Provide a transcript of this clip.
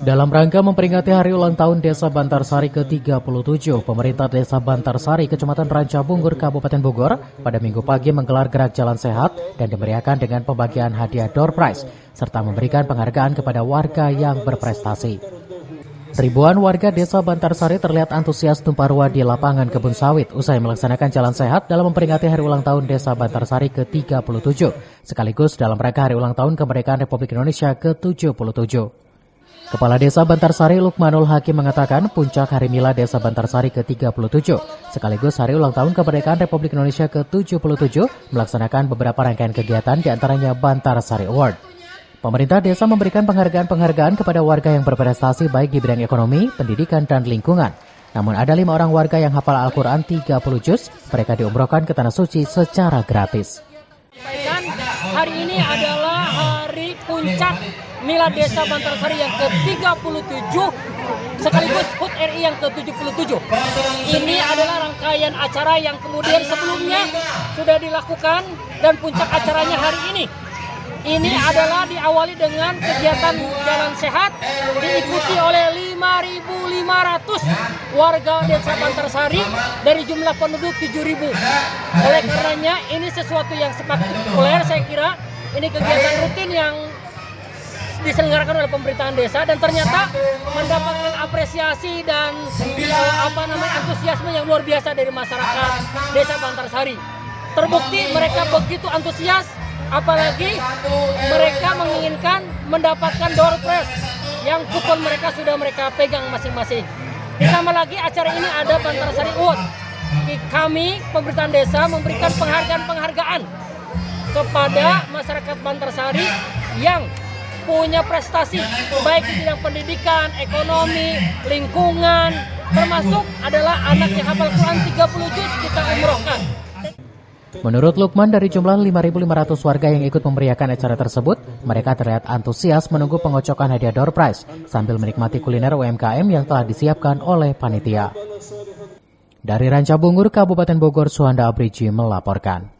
Dalam rangka memperingati hari ulang tahun Desa Bantarsari ke-37, pemerintah Desa Bantarsari, Kecamatan Ranca Bungur, Kabupaten Bogor, pada Minggu pagi menggelar gerak jalan sehat dan dimeriahkan dengan pembagian hadiah door prize, serta memberikan penghargaan kepada warga yang berprestasi. Ribuan warga Desa Bantarsari terlihat antusias tumpah ruah di lapangan kebun sawit usai melaksanakan jalan sehat dalam memperingati hari ulang tahun Desa Bantarsari ke-37, sekaligus dalam rangka hari ulang tahun kemerdekaan Republik Indonesia ke-77. Kepala Desa Bantarsari Lukmanul Hakim mengatakan puncak Hari Milad Desa Bantarsari ke-37, sekaligus hari ulang tahun kemerdekaan Republik Indonesia ke-77, melaksanakan beberapa rangkaian kegiatan diantaranya Bantarsari Award. Pemerintah desa memberikan penghargaan-penghargaan kepada warga yang berprestasi baik di bidang ekonomi, pendidikan, dan lingkungan. Namun ada 5 orang warga yang hafal Al-Quran 30 juz, mereka diumrohkan ke Tanah Suci secara gratis. Hari ini adalah hari puncak Milad Desa Bantarsari yang ke-37 sekaligus HUT RI yang ke-77. Ini adalah rangkaian acara yang kemudian sebelumnya sudah dilakukan dan puncak acaranya hari ini. Ini adalah diawali dengan kegiatan jalan sehat diikuti oleh 5.500 warga Desa Bantarsari dari jumlah penduduk 7.000. Oleh karenanya ini sesuatu yang spektakuler, saya kira ini kegiatan rutin yang diselenggarakan oleh pemerintahan desa dan ternyata mendapatkan apresiasi dan antusiasme yang luar biasa dari masyarakat Desa Bantarsari. Terbukti mereka begitu antusias, apalagi mereka menginginkan mendapatkan door prize yang kupon mereka sudah mereka pegang masing-masing. Ditambah lagi acara ini ada Bantarsari Award. Kami pemerintahan desa memberikan penghargaan kepada masyarakat Bantarsari yang punya prestasi baik di bidang pendidikan, ekonomi, lingkungan, termasuk adalah anak yang hafal Quran 30 juz kita umrohkan. Menurut Lukman, dari jumlah 5.500 warga yang ikut memeriahkan acara tersebut, mereka terlihat antusias menunggu pengocokan hadiah door prize sambil menikmati kuliner UMKM yang telah disiapkan oleh panitia. Dari Ranca Bungur, Kabupaten Bogor, Suhanda Abriji melaporkan.